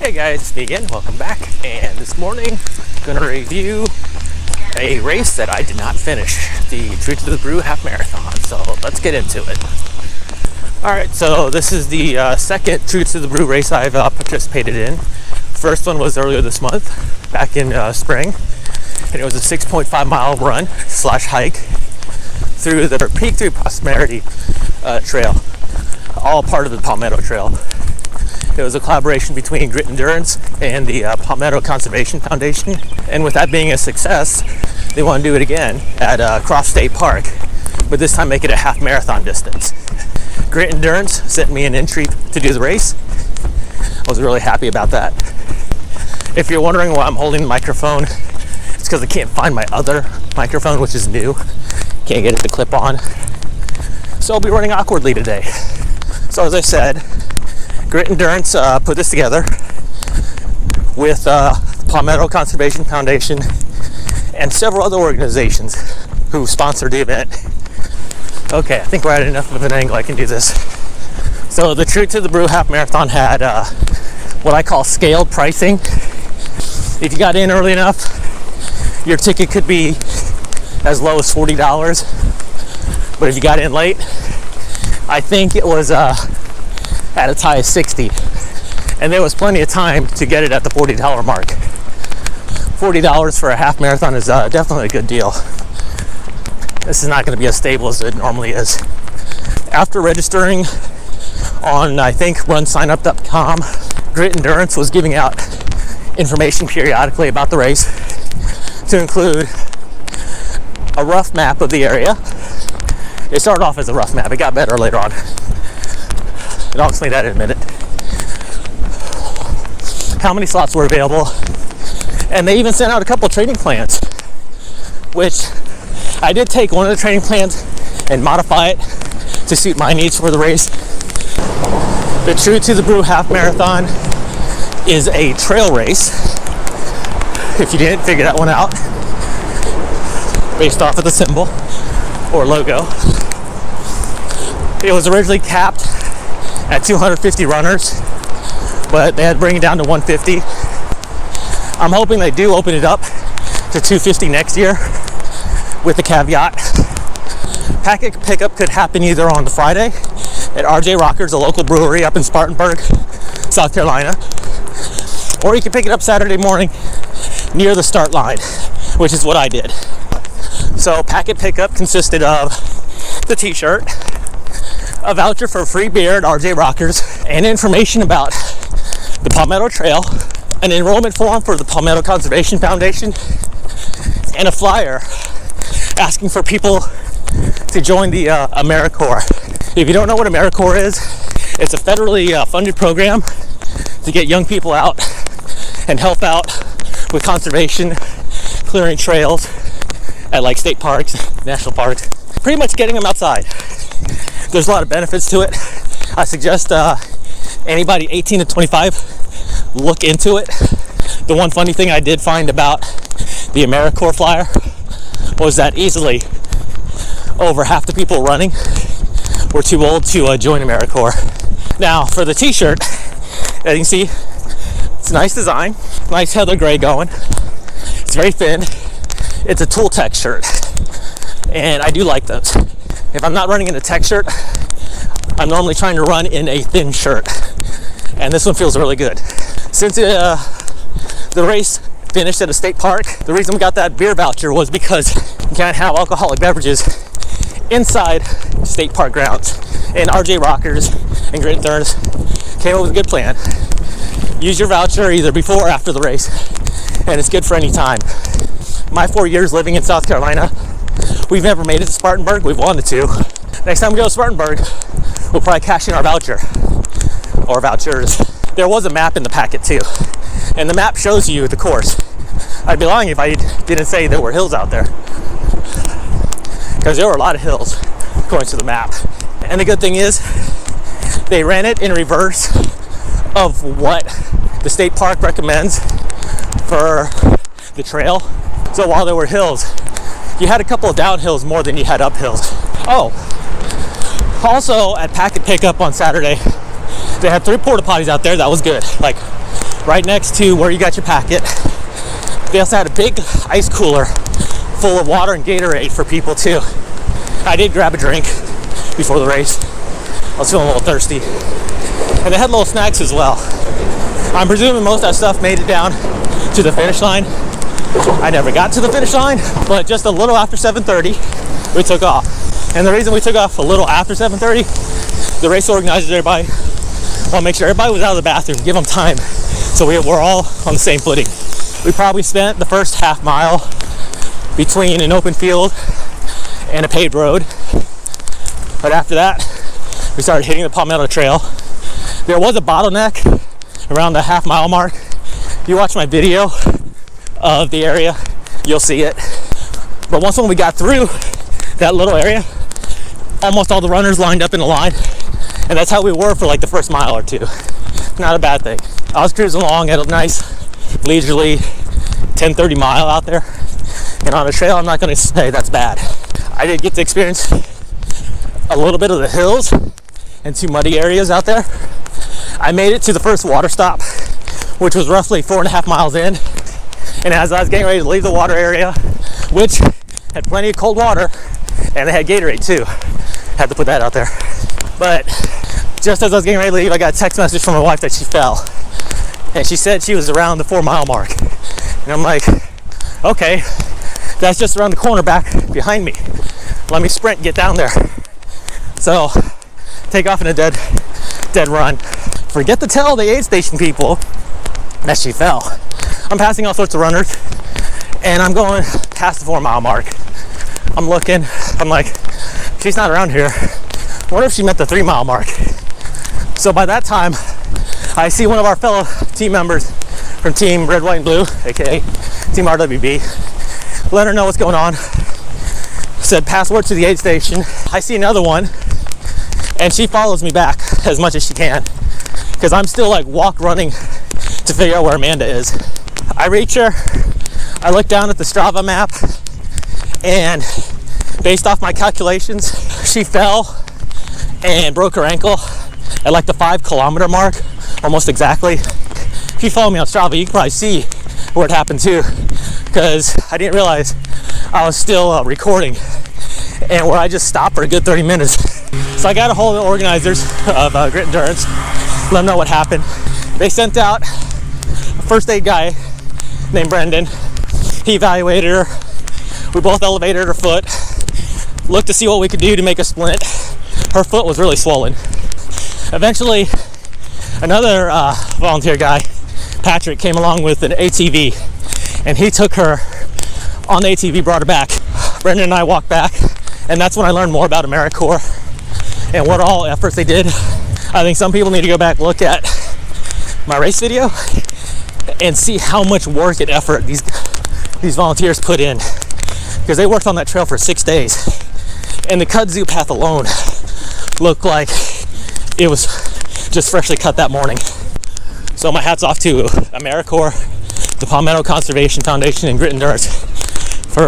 Hey guys, it's me again, welcome back. And this morning, I'm going to review a race that I did not finish, the Brew Half Marathon. So let's get into it. Alright, so this is the second True to the Brew race I've participated in. First one was earlier this month, back in spring. And it was a 6.5 mile run / hike through the Peak Through Prosperity Trail, all part of the Palmetto Trail. It was a collaboration between Grit Endurance and the Palmetto Conservation Foundation. And with that being a success, they want to do it again at Croft State Park, but this time make it a half marathon distance. Grit Endurance sent me an entry to do the race. I was really happy about that. If you're wondering why I'm holding the microphone, it's because I can't find my other microphone, which is new. Can't get it to clip on. So I'll be running awkwardly today. So as I said, Grit Endurance put this together with Palmetto Conservation Foundation and several other organizations who sponsored the event. Okay, I think we're at enough of an angle I can do this. So the True to the Brew Half Marathon had what I call scaled pricing. If you got in early enough, your ticket could be as low as $40. But if you got in late, I think it was at its high as $60, and there was plenty of time to get it at the $40 mark. $40 for a half marathon is definitely a good deal. This is not going to be as stable as it normally is. After registering on, I think, runsignup.com, Grit Endurance was giving out information periodically about the race, to include a rough map of the area. It started off as a rough map, it got better later on. And I'll explain that in a minute. How many slots were available, and they even sent out a couple training plans, which I did take one of the training plans and modify it to suit my needs for the race. The True to the Brew Half Marathon is a trail race, if you didn't figure that one out, based off of the symbol or logo. It was originally capped at 250 runners, but they had to bring it down to 150. I'm hoping they do open it up to 250 next year, with the caveat packet pickup could happen either on the Friday at RJ Rockers, a local brewery up in Spartanburg, South Carolina, or you can pick it up Saturday morning near the start line, which is what I did. So packet pickup consisted of the t-shirt, a voucher for free beer at RJ Rockers, and information about the Palmetto Trail, an enrollment form for the Palmetto Conservation Foundation, and a flyer asking for people to join the AmeriCorps. If you don't know what AmeriCorps is, it's a federally funded program to get young people out and help out with conservation, clearing trails at like state parks, national parks, pretty much getting them outside. There's a lot of benefits to it. I suggest anybody 18 to 25 look into it. The one funny thing I did find about the AmeriCorps flyer was that easily over half the people running were too old to join AmeriCorps. Now for the t-shirt, as you can see, it's a nice design, nice heather gray going. It's very thin. It's a Tool Tech shirt, and I do like those. If I'm not running in a tech shirt, I'm normally trying to run in a thin shirt, and this one feels really good. Since the race finished at a state park, the reason we got that beer voucher was because you can't have alcoholic beverages inside state park grounds. And RJ Rockers and Grit Endurance came up with a good plan. Use your voucher either before or after the race, and it's good for any time. My 4 years living in South Carolina, we've never made it to Spartanburg. We've wanted to. Next time we go to Spartanburg, we'll probably cash in our voucher or vouchers. There was a map in the packet too, and the map shows you the course. I'd be lying if I didn't say there were hills out there, because there were a lot of hills according to the map. And the good thing is they ran it in reverse of what the state park recommends for the trail. So while there were hills, you had a couple of downhills more than you had uphills. Oh, also at packet pickup on Saturday, they had 3 porta potties out there. That was good. Like right next to where you got your packet. They also had a big ice cooler full of water and Gatorade for people too. I did grab a drink before the race. I was feeling a little thirsty. And they had little snacks as well. I'm presuming most of that stuff made it down to the finish line. I never got to the finish line, but just a little after 7:30, we took off. And the reason we took off a little after 7:30, the race organizers, everybody, want to make sure everybody was out of the bathroom, give them time, so we're all on the same footing. We probably spent the first half mile between an open field and a paved road. But after that, we started hitting the Palmetto Trail. There was a bottleneck around the half mile mark. If you watch my video of the area, you'll see it. But once when we got through that little area, almost all the runners lined up in a line, and that's how we were for like the first mile or two. Not a bad thing. I was cruising along at a nice leisurely 10:30 mile out there, and on a trail, I'm not going to say that's bad. I did get to experience a little bit of the hills and two muddy areas out there. I made it to the first water stop, which was roughly 4.5 miles in, and as I was getting ready to leave the water area, which had plenty of cold water, and they had Gatorade too, had to put that out there. But just as I was getting ready to leave, I got a text message from my wife that she fell, and she said she was around the 4 mile mark, and I'm like, okay, that's just around the corner back behind me. Let me sprint, get down there. So take off in a dead run. Forget to tell the aid station people that she fell. I'm passing all sorts of runners, and I'm going past the 4 mile mark. I'm looking, I'm like, she's not around here. I wonder if she met the 3 mile mark. So by that time, I see one of our fellow team members from Team Red, White, and Blue, aka Team RWB, let her know what's going on. Said, pass word to the aid station. I see another one, and she follows me back as much as she can, because I'm still like running to figure out where Amanda is. I reach her, I look down at the Strava map, and based off my calculations, she fell and broke her ankle at like the 5 kilometer mark, almost exactly. If you follow me on Strava, you can probably see where it happened too, because I didn't realize I was still recording, and where I just stopped for a good 30 minutes. So I got a hold of the organizers of Grit Endurance, let them know what happened. They sent out a first aid guy named Brendan. He evaluated her. We both elevated her foot, looked to see what we could do to make a splint. Her foot was really swollen. Eventually, another volunteer guy, Patrick, came along with an ATV, and he took her on the ATV, brought her back. Brendan and I walked back, and that's when I learned more about AmeriCorps and what all efforts they did. I think some people need to go back, look at my race video, and see how much work and effort these volunteers put in, because they worked on that trail for 6 days, and the kudzu path alone looked like it was just freshly cut that morning. So my hat's off to AmeriCorps, the Palmetto Conservation Foundation, and Grit Endurance for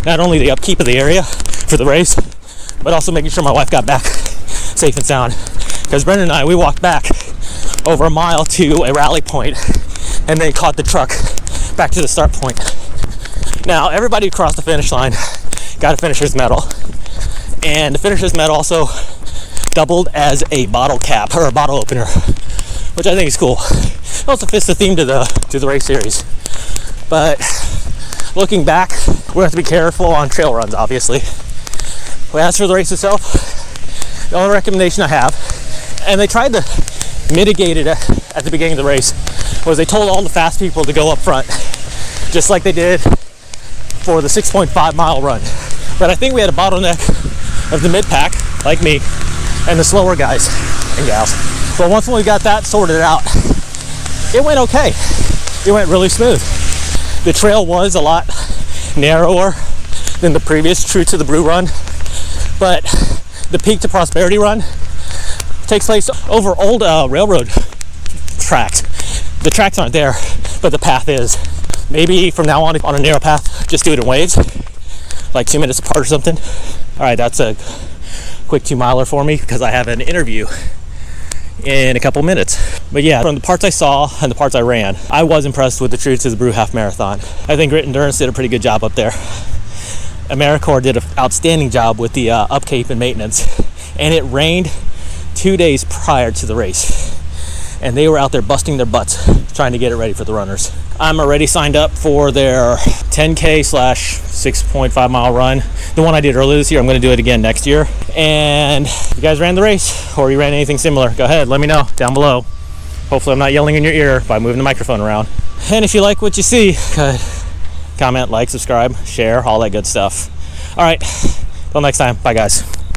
not only the upkeep of the area for the race, but also making sure my wife got back safe and sound. Because Brendan and I, we walked back over a mile to a rally point, and then caught the truck back to the start point. Now, everybody across the finish line got a finisher's medal, and the finisher's medal also doubled as a bottle cap, or a bottle opener, which I think is cool. It also fits the theme to the race series. But looking back, we have to be careful on trail runs, obviously. But as for the race itself, the only recommendation I have, and they tried to mitigate it at the beginning of the race, was they told all the fast people to go up front, just like they did for the 6.5 mile run. But I think we had a bottleneck of the mid-pack, like me, and the slower guys and gals. But once we got that sorted out, it went okay. It went really smooth. The trail was a lot narrower than the previous True to the Brew run, but the Peak to Prosperity run takes place over old railroad tracks. The tracks aren't there, but the path is. Maybe from now on a narrow path, just do it in waves, like 2 minutes apart or something. All right, that's a quick 2 miler for me, because I have an interview in a couple minutes. But yeah, from the parts I saw and the parts I ran, I was impressed with the troops of the Brew Half Marathon. I think Grit Endurance did a pretty good job up there. AmeriCorps did an outstanding job with the upkeep and maintenance. And it rained 2 days prior to the race. And they were out there busting their butts trying to get it ready for the runners. I'm already signed up for their 10K / 6.5 mile run. The one I did earlier this year, I'm gonna do it again next year. And if you guys ran the race or you ran anything similar, go ahead, let me know down below. Hopefully I'm not yelling in your ear by moving the microphone around. And if you like what you see, comment, like, subscribe, share, all that good stuff. All right, till next time, bye guys.